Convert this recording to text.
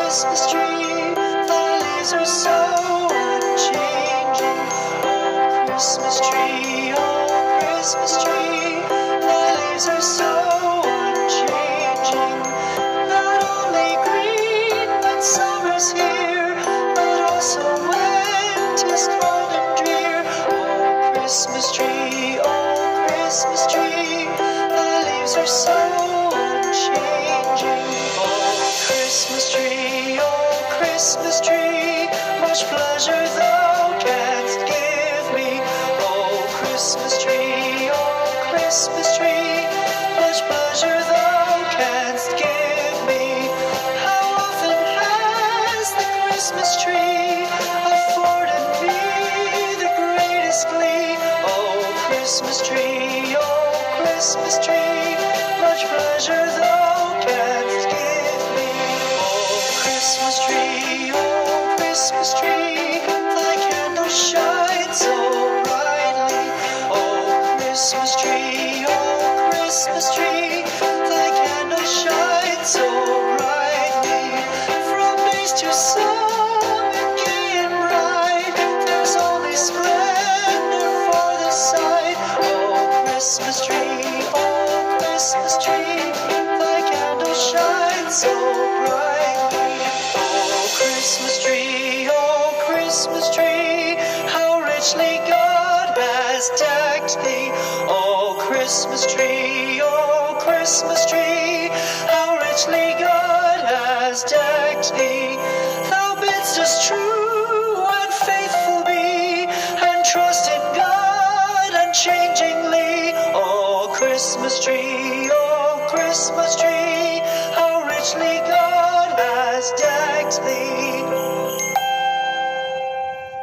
Christmas tree, thy leaves are so unchanging. Oh, Christmas tree, thy leaves are so unchanging. Not only green when summer's here, but also when 'tis cold and drear. Oh, Christmas tree, thy leaves are so unchanging. Oh, Christmas tree, much pleasure thou canst give me. Oh, Christmas tree, much pleasure thou canst give me. How often has the Christmas tree afforded me the greatest glee? Oh, Christmas tree, much pleasure thou canst give me. Oh, Christmas tree, thy candles shine so brightly. Oh, Christmas tree, thy candles shine so brightly. From base to summit, gay and bright, there's only splendor for the sight. Oh, Christmas tree, thy candles shine so brightly. Oh, Christmas tree, how richly God has decked thee. Oh, Christmas tree, how richly God has decked thee. Thou bidst us true and faithful be, and trust in God unchangingly. Oh, Christmas tree, how richly God has decked thee.